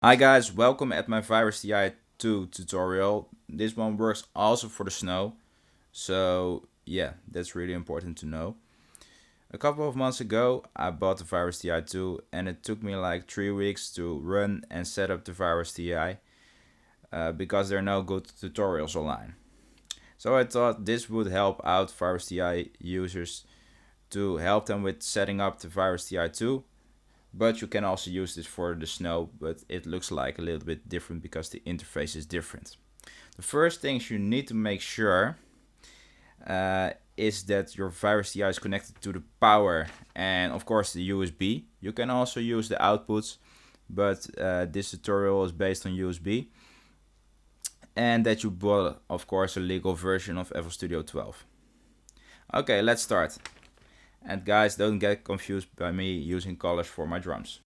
Hi guys, welcome at my Virus TI 2 tutorial. This one works also for the snow, so yeah, that's really important to know. A couple of months ago, I bought the Virus TI 2 and it took me like 3 weeks to run and set up the Virus TI because there are no good tutorials online. So I thought this would help out Virus TI users to help them with setting up the Virus TI 2, but you can also use this for the snow, but it looks like a little bit different because the interface is different. The first things you need to make sure is that your Virus TI is connected to the power and of course the USB. You can also use the outputs, but this tutorial is based on USB. And that you bought, of course, a legal version of FL Studio 12. Okay, let's start. And guys, don't get confused by me using colors for my drums.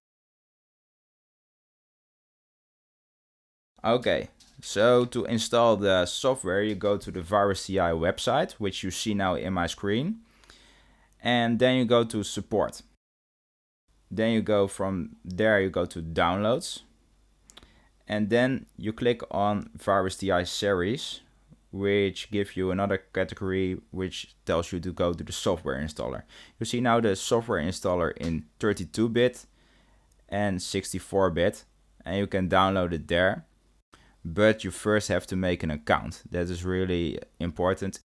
Okay, so to install the software, you go to the Virus TI website, which you see now in my screen. And then you go to support. Then you go from there, you go to downloads. And then you click on Virus TI series, which gives you another category which tells you to go to the software installer. You see now the software installer in 32-bit and 64-bit, and you can download it there. But you first have to make an account. That is really important.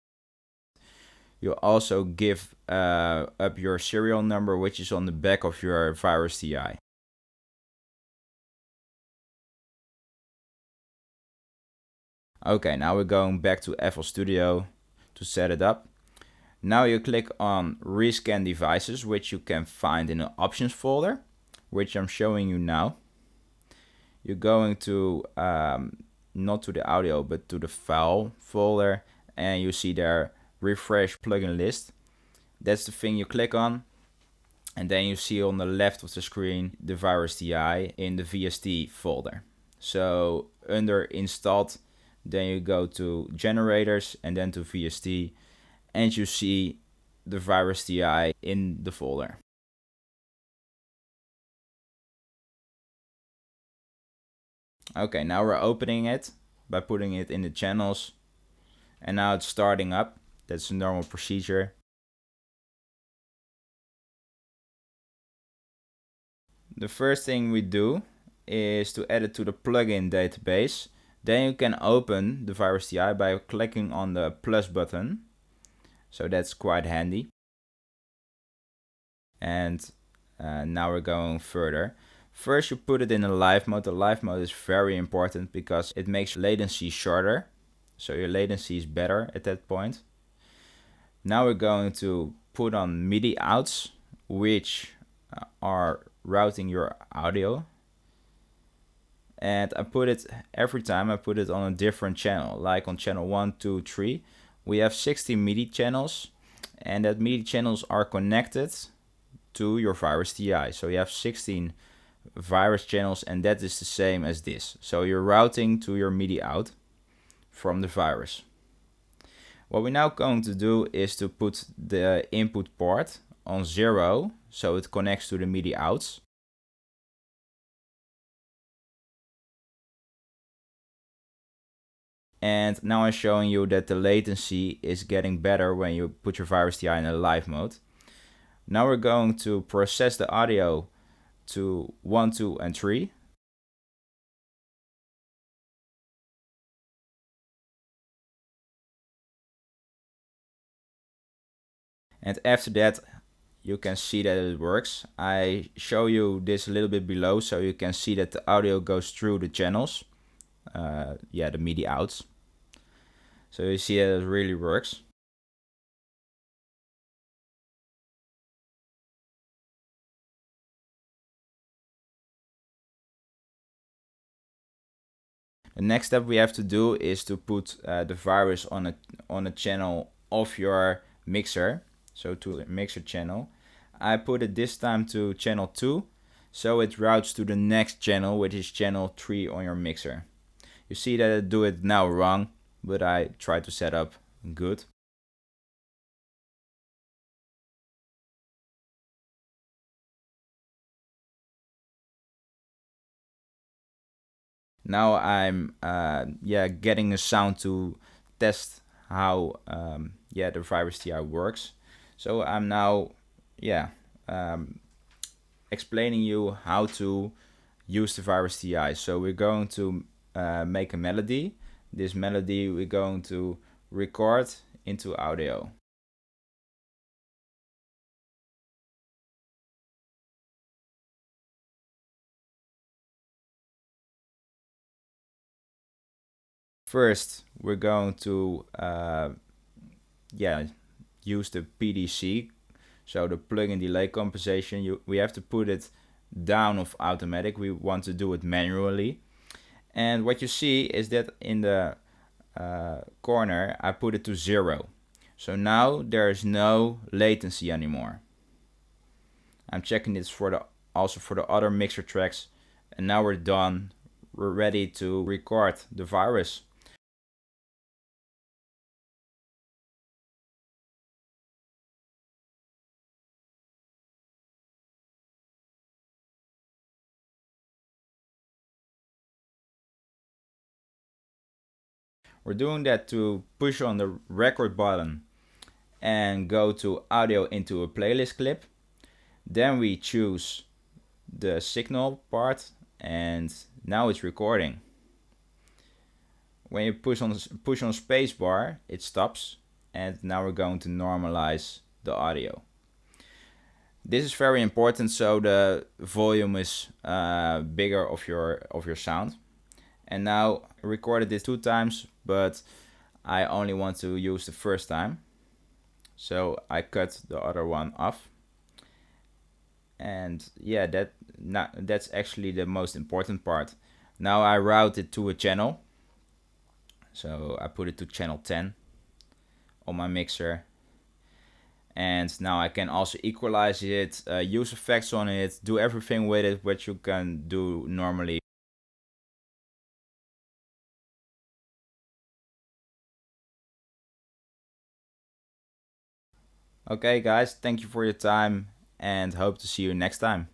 You also give up your serial number, which is on the back of your Virus TI. Okay, now we're going back to FL Studio to set it up. Now you click on Rescan Devices, which you can find in the Options folder, which I'm showing you now. You're going to, not to the audio, but to the file folder, and you see there Refresh Plugin List. That's the thing you click on, and then you see on the left of the screen the Virus TI in the VST folder. So under Installed, then you go to Generators and then to VST, and you see the Virus TI in the folder. Okay, now we're opening it by putting it in the channels, and now it's starting up. That's a normal procedure. The first thing we do is to add it to the plugin database. Then you can open the Virus TI by clicking on the plus button. So that's quite handy. And now we're going further. First you put it in a live mode. The live mode is very important because it makes latency shorter. So your latency is better at that point. Now we're going to put on MIDI outs, which are routing your audio. And I put it, every time I put it on a different channel, like on channel 1, 2, 3. We have 60 MIDI channels, and that MIDI channels are connected to your Virus TI. So you have 16 virus channels, and that is the same as this. So you're routing to your MIDI out from the virus. What we're now going to do is to put the input port on 0, so it connects to the MIDI outs. And now I'm showing you that the latency is getting better when you put your Virus TI in a live mode. Now we're going to process the audio to 1, 2, and 3. And after that, you can see that it works. I show you this a little bit below so you can see that the audio goes through the channels. The MIDI outs. So you see that it really works. The next step we have to do is to put the virus on a channel of your mixer. So to the mixer channel. I put it this time to channel 2. So it routes to the next channel, which is channel 3 on your mixer. You see that I do it now wrong, but I try to set up good. Now I'm yeah, getting a sound to test how yeah, the Virus TI works. So I'm now yeah, um, explaining you how to use the Virus TI. So we're going to make a melody. This melody we're going to record into audio. First, we're going to yeah, use the PDC, so the plug-in delay compensation. We have to put it down of automatic. We want to do it manually. And what you see is that in the corner, I put it to 0. So now there is no latency anymore. I'm checking this for the also for the other mixer tracks, and now we're done. We're ready to record the virus. We're doing that to push on the record button and go to audio into a playlist clip. Then we choose the signal part, and now it's recording. When you push on spacebar, it stops, and now we're going to normalize the audio. This is very important, so the volume is bigger of your sound. And now I recorded this 2 times, but I only want to use the first time, so I cut the other one off. And yeah, that's actually the most important part. Now I route it to a channel, so I put it to channel 10 on my mixer. And now I can also equalize it, use effects on it, do everything with it what you can do normally. Okay guys, thank you for your time and hope to see you next time.